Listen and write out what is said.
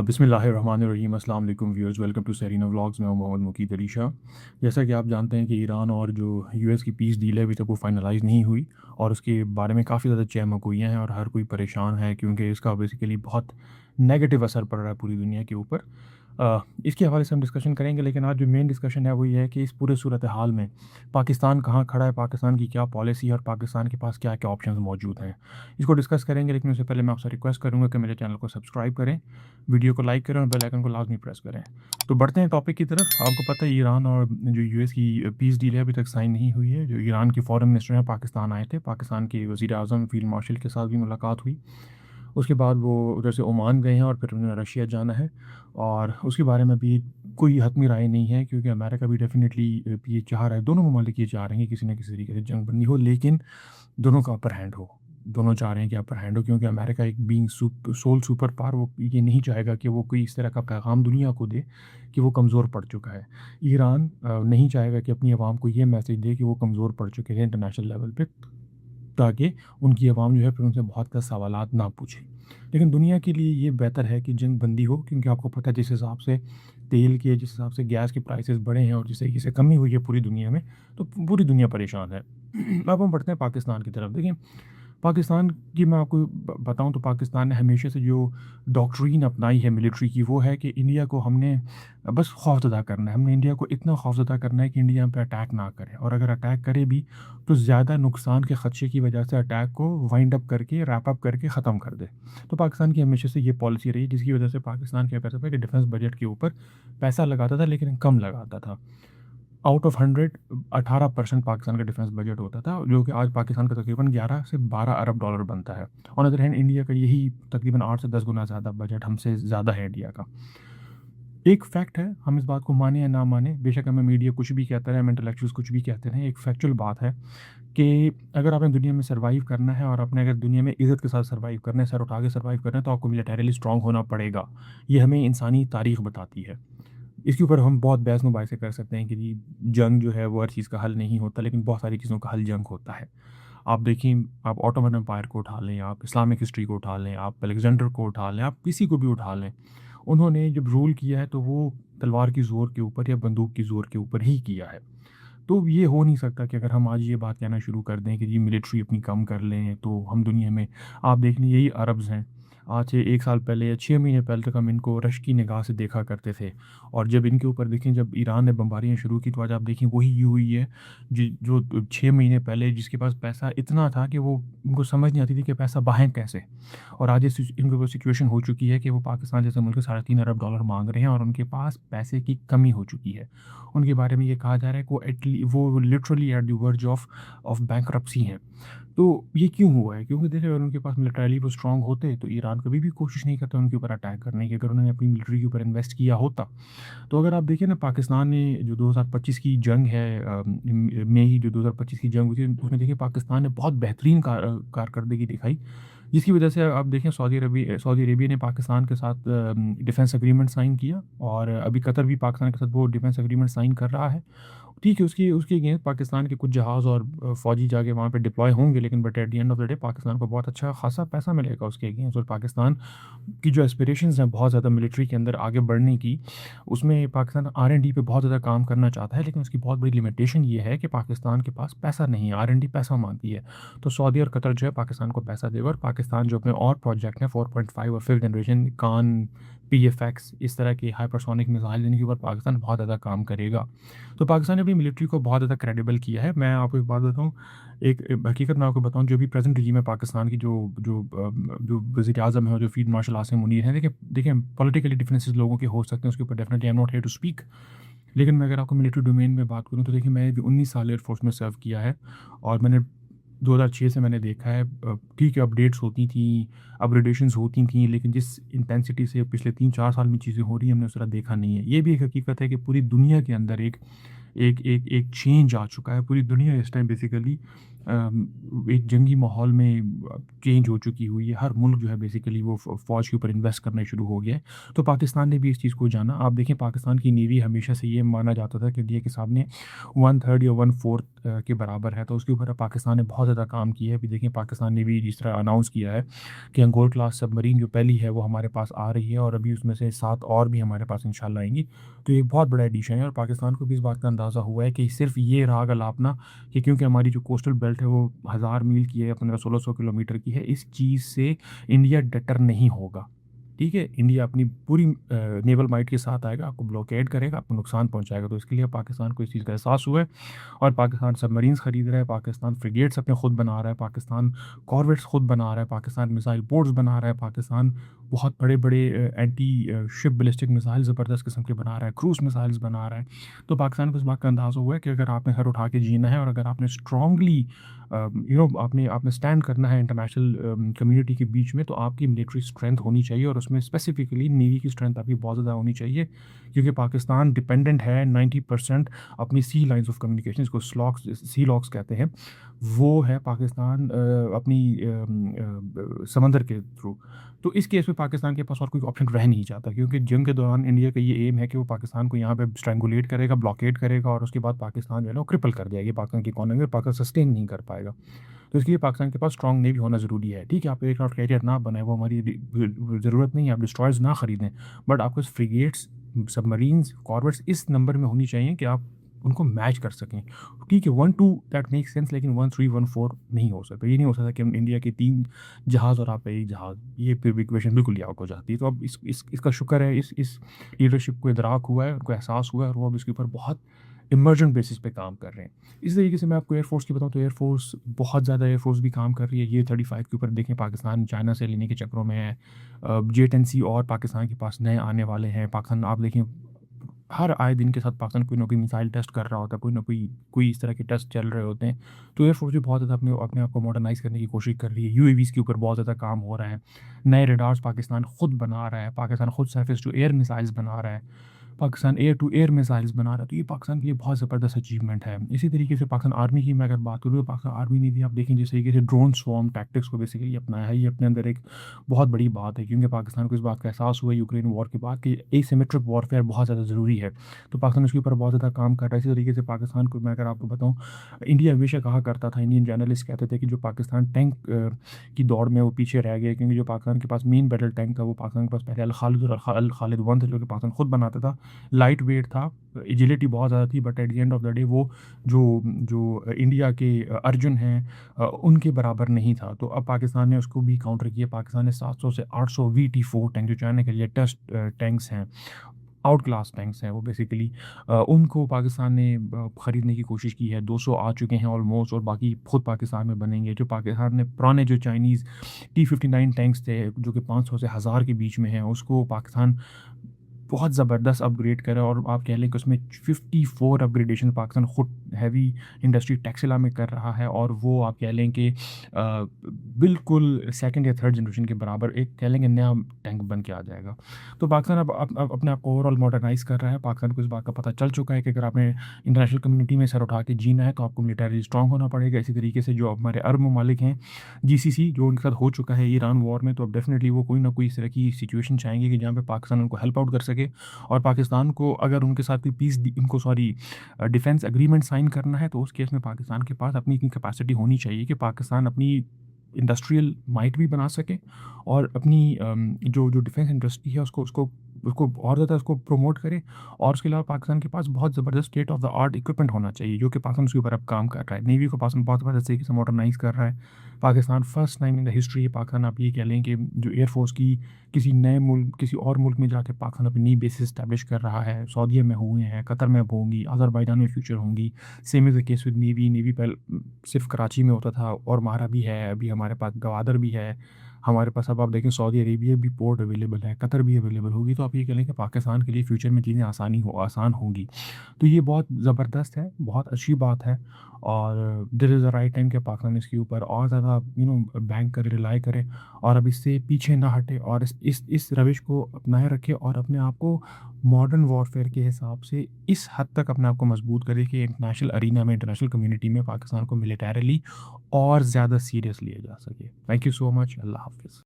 बिस्मिल्लाहिर्रहमानिर्रहीम। अस्सलाम वालेकुम viewers, welcome to Serena vlogs. मैं हूं मोहम्मद मुकीद अली शाह। जैसा कि आप जानते हैं कि ईरान और जो यूएस की पीस डील है अभी तक वो फाइनलाइज़ नहीं हुई, और उसके बारे में काफ़ी ज़्यादा चहमकुइयाँ हैं और हर कोई परेशान है क्योंकि इसका बेसिकली बहुत नेगेटिव असर पड़ रहा है पूरी दुनिया के ऊपर। इसके हवाले से हम डिस्कशन करेंगे, लेकिन आज जो मेन डिस्कशन है वो ये है कि इस पूरे सूरत हाल में पाकिस्तान कहाँ खड़ा है, पाकिस्तान की क्या पॉलिसी है और पाकिस्तान के पास क्या क्या ऑप्शंस मौजूद हैं। इसको डिस्कस करेंगे, लेकिन उससे पहले मैं आपसे रिक्वेस्ट करूँगा कि मेरे चैनल को सब्सक्राइब करें, वीडियो को लाइक करें और बेल आइकन को लाजमी प्रेस करें। तो बढ़ते हैं टॉपिक की तरफ। आपको पता है ईरान और जो यूएस की पीस डील है अभी तक साइन नहीं हुई है। जो ईरान के फॉरेन मिनिस्टर हैं पाकिस्तान आए थे, पाकिस्तान के वज़ीर आज़म फील्ड मार्शल के साथ भी मुलाकात हुई। उसके बाद वो उधर से ओमान गए हैं और फिर उन्हें रशिया जाना है, और उसके बारे में भी कोई हतमी राय नहीं है क्योंकि अमेरिका भी डेफिनेटली ये चाह रहा है, दोनों ममालिक ये चाह रहे हैं कि किसी न किसी तरीके से जंग बंदी हो, लेकिन दोनों का अपर हैंड हो। दोनों चाह रहे हैं कि अपर हैंड हो क्योंकि अमेरिका एक बीइंग सोल सुपर पावर, वो ये नहीं चाहेगा कि वो कोई इस तरह का पैगाम दुनिया को दे कि वो कमज़ोर पड़ चुका है। ईरान नहीं चाहेगा कि अपनी आवाम को ये मैसेज दे कि वो कमज़ोर पड़ चुके हैं इंटरनेशनल लेवल पे, ताकि उनकी आवाम जो है फिर उनसे बहुत सा सवालात ना पूछे। लेकिन दुनिया के लिए ये बेहतर है कि जंग बंदी हो, क्योंकि आपको पता है जिस हिसाब से तेल के, जिस हिसाब से गैस के प्राइसेस बढ़े हैं और जिस तरीके से कमी हुई है पूरी दुनिया में, तो पूरी दुनिया परेशान है। अब हम बढ़ते हैं पाकिस्तान की तरफ। देखिए, पाकिस्तान की मैं आपको बताऊं तो पाकिस्तान ने हमेशा से जो डॉक्ट्रीन अपनाई है मिलिट्री की, वो है कि इंडिया को हमने बस खौफज़दा करना है। हमने इंडिया को इतना खौफज़दा करना है कि इंडिया हम पे अटैक ना करे, और अगर अटैक करे भी तो ज़्यादा नुकसान के ख़दशे की वजह से अटैक को वाइंड अप करके, रैप अप करके ख़त्म कर दे। तो पाकिस्तान की हमेशा से ये पॉलिसी रही, जिसकी वजह से पाकिस्तान क्या करता था कि डिफेंस बजट के ऊपर पैसा लगाता था, लेकिन कम लगाता था। आउट ऑफ 100 18% पाकिस्तान का डिफेंस बजट होता था, जो कि आज पाकिस्तान का तकरीबन 11 से 12 अरब डॉलर बनता है। ऑन अदर हैंड इंडिया का यही तकरीबन 8 से 10 गुना ज़्यादा बजट हमसे ज़्यादा है इंडिया का। एक फैक्ट है, हम इस बात को माने या ना माने, बेशक हमें मीडिया कुछ भी कहता रहे, हम इंटेलेक्चुअल्स कुछ भी कहते रहें, एक फैक्चुअल बात है कि अगर आपने दुनिया में सर्वाइव करना है और आपने अगर दुनिया में इज़्ज़त के साथ सर्वाइव करना है, सर उठा के सर्वाइव करना है, तो आपको मिलिटरीली स्ट्रांग होना पड़ेगा। ये हमें इंसानी तारीख़ बताती है। इसके ऊपर हम बहुत बहस मुबाहिसे कर सकते हैं कि जी, जंग जो है वो हर चीज़ का हल नहीं होता, लेकिन बहुत सारी चीज़ों का हल जंग होता है। आप देखिए, आप ऑटोमन एम्पायर को उठा लें, आप इस्लामिक हिस्ट्री को उठा लें, आप अलेक्जेंडर को उठा लें, आप किसी को भी उठा लें, उन्होंने जब रूल किया है तो वो तलवार की ज़ोर के ऊपर या बंदूक की ज़ोर के ऊपर ही किया है। तो ये हो नहीं सकता कि अगर हम आज ये बात कहना शुरू कर दें कि जी मिलिट्री अपनी कम कर लें तो हम दुनिया में, आप देख लें यही अरब्स हैं, आज से 1 साल पहले या 6 महीने पहले तक हम इनको रश की निगाह से देखा करते थे, और जब इनके ऊपर देखें, जब ईरान ने बमबारियाँ शुरू की, तो आज आप देखें वही हुई है जो 6 महीने पहले जिसके पास पैसा इतना था कि वो, उनको समझ नहीं आती थी कि पैसा बहाएँ कैसे। और आज इनके ऊपर सिचुएशन हो चुकी है कि वो पाकिस्तान जैसे मुल्क से 3.5 अरब डॉलर मांग रहे हैं और उनके पास पैसे की कमी हो चुकी है। उनके बारे में ये कहा जा रहा है कि वो literally at the verge of bankruptcy हैं। तो ये क्यों हुआ है? क्योंकि देखिए, अगर उनके पास मिलिटरीली वो स्ट्रांग होते तो ईरान कभी भी कोशिश नहीं करता उनके ऊपर अटैक करने की, अगर उन्होंने अपनी मिलिट्री के ऊपर इन्वेस्ट किया होता। तो अगर आप देखिए ना, पाकिस्तान ने जो 2025 की जंग है, मई जो 2025 की जंग हुई थी, उसमें देखिए पाकिस्तान ने बहुत बेहतरीन कारकर्दगी दिखाई, जिसकी वजह से आप देखें सऊदी अरेबिया ने पाकिस्तान के साथ डिफेंस एग्रीमेंट साइन किया, और अभी कतर भी पाकिस्तान के साथ वो डिफेंस एग्रीमेंट साइन कर रहा है। ठीक है, उसकी उसके अगेंस्ट पाकिस्तान के कुछ जहाज़ और फ़ौजी जाके वहाँ पे डिप्लॉय होंगे, लेकिन but at the end of the day Pakistan को बहुत अच्छा खासा पैसा मिलेगा उसके अगेंस्ट, और पाकिस्तान की जो एस्पिरेशंस हैं बहुत ज़्यादा मिलिट्री के अंदर आगे बढ़ने की, उसमें पाकिस्तान R&D पे बहुत ज़्यादा काम करना चाहता है, लेकिन उसकी बहुत बड़ी लिमिटेशन ये है कि पाकिस्तान के पास पैसा नहीं है, R&D पैसा मांगती है। तो सऊदी और कतर जो है पाकिस्तान को पैसा देगा, और पाकिस्तान जो अपने और प्रोजेक्ट हैं 4.5 और 5th जनरेशन कान, PFX, इस तरह के हाइपरसोनिक मिसाइल देने के ऊपर पाकिस्तान बहुत ज़्यादा काम करेगा। तो पाकिस्तान ने अपनी मिलिट्री को बहुत ज़्यादा क्रेडिबल किया है। मैं आपको एक बात बताऊँ, एक हकीकत मैं आपको बताऊँ, जो भी प्रेज़ेंट रजीम है पाकिस्तान की, जो वज़ीर-ए-आज़म है और जो फ़ील्ड मार्शल आसिम मुनीर हैं, देखिए देखिए पॉलिटिकली डिफरेंसेस लोगों के हो सकते हैं, उसके ऊपर definitely I am not here to speak. लेकिन मैं अगर आपको मिलिट्री डोमेन में बात करूँ तो देखिए, मैंने भी 19 साल एयर फ़ोर्स में सर्व किया है, और मैंने 2006 से मैंने देखा है, ठीक है अपडेट्स होती थी, अपग्रेडेशंस होती थी, लेकिन जिस इंटेंसिटी से पिछले 3-4 साल में चीज़ें हो रही हैं, हमने उस तरह देखा नहीं है। ये भी एक हकीकत है कि पूरी दुनिया के अंदर एक एक चेंज आ चुका है। पूरी दुनिया इस टाइम बेसिकली एक जंगी माहौल में चेंज हो चुकी हुई है। हर मुल्क जो है बेसिकली वो फ़ौज के ऊपर इन्वेस्ट करना शुरू हो गया है। तो पाकिस्तान ने भी इस चीज़ को जाना। आप देखें पाकिस्तान की नेवी हमेशा से ये माना जाता था कि इंडिया के सामने 1/3 या 1/4 के बराबर है, तो उसके ऊपर अब पाकिस्तान ने बहुत ज़्यादा काम किया है। अभी देखें पाकिस्तान ने भी जिस तरह अनाउंस किया है कि अंगोर क्लास सबमरीन जो पहली है वो हमारे पास आ रही है और अभी उसमें से 7 और भी हमारे पास इंशाल्लाह आएँगी। तो ये एक बहुत बड़ा एडिशन है और पाकिस्तान को भी इस बात का अंदाज़ा हुआ है कि सिर्फ़ ये राग अलापना कि क्योंकि हमारी जो कोस्टल बेल्ट है वो 1000 मील की है, 1500-1600 किलोमीटर की है, इस चीज़ से इंडिया डटर नहीं होगा। ठीक है? इंडिया अपनी पूरी नेवल माइट के साथ आएगा, आपको ब्लॉकेड करेगा, आपको नुकसान पहुँचाएगा। तो इसके लिए पाकिस्तान को इस चीज़ का एहसास हुआ है और पाकिस्तान सबमरीन्स खरीद रहा है, पाकिस्तान फ्रिगेट्स अपने खुद बना रहा है, पाकिस्तान कॉर्वेट्स खुद बना रहा है, पाकिस्तान मिसाइल बोट्स बना रहा है, पाकिस्तान बहुत बड़े-बड़े एंटी शिप बैलिस्टिक मिसाइल ज़बरदस्त किस्म के बना रहा है, क्रूज़ मिसाइल्स बना रहा है। तो पाकिस्तान को इस बात का अंदाज़ा हुआ है कि अगर आपने सर उठा के जीना है और अगर आपने स्ट्रांगली आपने आपने स्टैंड करना है इंटरनेशनल कम्युनिटी के बीच में, तो आपकी मिलिट्री स्ट्रेंथ होनी चाहिए और उसमें स्पेसिफिकली नेवी की स्ट्रेंथ आपकी बहुत ज़्यादा होनी चाहिए, क्योंकि पाकिस्तान डिपेंडेंट है 90% अपनी सी लाइंस ऑफ कम्युनिकेशन, इसको सी लॉक्स कहते हैं, वो है पाकिस्तान अपनी समंदर के थ्रू। तो इस केस में पाकिस्तान के पास और कोई ऑप्शन रह नहीं जाता, क्योंकि जंग के दौरान इंडिया का ये एम है कि वो पाकिस्तान को यहाँ पे स्ट्रैंगुलेट करेगा, ब्लॉकेड करेगा और उसके बाद पाकिस्तान जो है ना वो क्रिपल कर जाएगी पाकिस्तान की इकॉनमी और पाकिस्तान सस्टेन नहीं कर पाएगा। तो इसके लिए पाकिस्तान के पास स्ट्रॉन्ग नेवी होना ज़रूरी है। ठीक है, आप एयरक्राफ्ट कैरियर ना बनाए, वो हमारी ज़रूरत नहीं है, आप डिस्ट्रॉयर्स ना खरीदें, बट आपको फ्रिगेट्स, सबमरीन्स, कॉर्वेट्स इस नंबर में होनी चाहिए कि आप उनको मैच कर सकें। ठीक है, 1-2 दैट मेक्स सेंस, लेकिन 1-3, 1-4 नहीं हो सकता। ये नहीं हो सकता कि हम इंडिया के 3 जहाज़ और आप पे 1 जहाज़, ये फिर इक्वेशन बिल्कुल ही आउट हो जाती है। तो अब इसका शुक्र है इस लीडरशिप को इदराक हुआ है, उनको एहसास हुआ है और वो अब इसके ऊपर बहुत इमर्जेंट बेसिस पे काम कर रहे हैं। इस तरीके से मैं आपको एयरफोर्स की बताऊँ तो एयरफोर्स बहुत ज़्यादा एयरफोर्स भी काम कर रही है। ये 35 के ऊपर देखें पाकिस्तान चाइना से लेने के चक्करों में है। J-10C और पाकिस्तान के पास नए आने वाले हैं। पाकिस्तान आप देखें हर आए दिन के साथ पाकिस्तान कोई ना कोई मिसाइल टेस्ट कर रहा होता है, कोई ना कोई इस तरह के टेस्ट चल रहे होते हैं। तो एयरफोर्स भी बहुत ज़्यादा अपने अपने आप को मॉडर्नाइज़ करने की कोशिश कर रही है। यूएवीज़ के ऊपर बहुत ज़्यादा काम हो रहा है। नए रडार्स पाकिस्तान खुद बना रहा है। पाकिस्तान खुद सरफेस टू एयर मिसाइल्स बना रहा है। Pakistan air to air missiles बना रहा है। तो ये पाकिस्तान के लिए बहुत ज़बरदस्त अचीवमेंट है। इसी तरीके से पाकिस्तान आर्मी की मैं अगर बात करूँ तो पाकिस्तान आर्मी ने भी आप देखें जिस तरीके से ड्रोन स्वॉर्म टैक्टिक्स को बेसिकली अपनाया है, ये अपने अंदर एक बहुत बड़ी बात है, क्योंकि पाकिस्तान को इस बात का एहसास हुआ यूक्रेन वॉर के बाद कि एसिमेट्रिक वॉरफेयर बहुत ज़्यादा ज़रूरी है। तो पाकिस्तान उसके ऊपर बहुत ज़्यादा काम कर रहा है। इसी तरीके से पाकिस्तान को मैं अगर आपको बताऊँ, इंडिया हमेशा कहा करता था, इंडियन जर्नलिस्ट कहते थे कि जो पाकिस्तान टैंक की दौड़ में वो पीछे रह गया, क्योंकि जो पाकिस्तान के पास मेन बैटल टैंक था वो पाकिस्तान के पास पहले अल खालिद 1 था, जो कि पाकिस्तान खुद बनाता था। लाइट वेट था, एजिलिटी बहुत ज़्यादा थी, but at the end of the day वो जो जो इंडिया के अर्जुन हैं उनके बराबर नहीं था। तो अब पाकिस्तान ने उसको भी काउंटर किया। पाकिस्तान ने 700 से 800 VT4 टैंक जो चाइना के लेटेस्ट टैंक्स हैं, आउट क्लास टैंक्स हैं वो बेसिकली, उनको पाकिस्तान ने ख़रीदने की कोशिश की है। 200 आ चुके हैं ऑलमोस्ट और बाकी खुद पाकिस्तान में बनेंगे। जो पाकिस्तान ने पुराने जो चाइनीज़ T-59 टैंक्स थे जो कि 500 से 1000 के बीच में हैं, उसको पाकिस्तान बहुत ज़बरदस्त अपग्रेड करा और आप कह लें कि उसमें 54 अपग्रेडेशन पाकिस्तान खुद हैवी इंडस्ट्री टैक्सिला में कर रहा है और वो आप कह लें कि बिल्कुल सेकंड या थर्ड जनरेशन के बराबर एक कह लें कि नया टैंक बन के आ जाएगा। तो पाकिस्तान अब अपने आप को ओवरऑल मॉडर्नाइज़ कर रहा है। पाकिस्तान को इस बात का पता चल चुका है कि अगर आपने इंटरनेशनल कम्युनिटी में सर उठा के जीना है तो आपको मिलिटरी स्ट्रॉन्ग होना पड़ेगा। इसी तरीके से जो हमारे अरब ममालिक हैं, GCC जो उनके साथ हो चुका है ईरान वॉर में, तो अब डेफिनेटली वो कोई ना कोई इस तरह की सिचुएशन चाहेंगे कि जहाँ पे पाकिस्तान उनको हेल्प आउट कर सके। और पाकिस्तान को अगर उनके साथ कोई डिफेंस एग्रीमेंट साइन करना है, तो उस केस में पाकिस्तान के पास अपनी इतनी कैपेसिटी होनी चाहिए कि पाकिस्तान अपनी इंडस्ट्रियल माइट भी बना सके और अपनी जो डिफेंस इंडस्ट्री है उसको उसको उसको और ज़्यादा उसको प्रमोट करे। और उसके अलावा पाकिस्तान के पास बहुत ज़बरदस्त state of the art equipment होना चाहिए, जो कि पाकिस्तान उसके ऊपर अब काम कर रहा है। नेवी को पाकिस्तान बहुत ज़बरदस्त तरीके से मॉडर्नाइज़ कर रहा है। Pakistan first time in the history Pakistan, आप ये कह लें कि जो एयरफोर्स की किसी नए मुल्क, किसी और मुल्क में जाके पाकिस्तान अपनी नई बेसिस इस्टेब्लिश कर रहा है। सऊदीया में हुए हैं, कतर में होंगी, अज़रबैजान में फ्यूचर होंगी। Same is the case with navy. Navy पहले सिर्फ कराची में होता था और मारा भी है, अभी हमारे पास गवादर भी है, हमारे पास अब आप देखें सऊदी अरेबिया भी पोर्ट अवेलेबल है, कतर भी अवेलेबल होगी, तो आप ये कह लें कि पाकिस्तान के लिए फ्यूचर में चीज़ें आसान होंगी। तो ये बहुत ज़बरदस्त है, बहुत अच्छी बात है और this is the right time कि पाकिस्तान इसके ऊपर और ज़्यादा बैंक करे, रिलाय करे और अब इससे पीछे ना हटे और इस रविश को अपनाए रखे और अपने आप को मॉडर्न वॉरफेयर के हिसाब से इस हद तक अपने आप को मजबूत करे कि इंटरनेशनल अरीना में, इंटरनेशनल कम्युनिटी में पाकिस्तान को मिलिटरीली और ज़्यादा सीरियस लिया जा सके। Thank you so much. अल्लाह हाफ़िज़।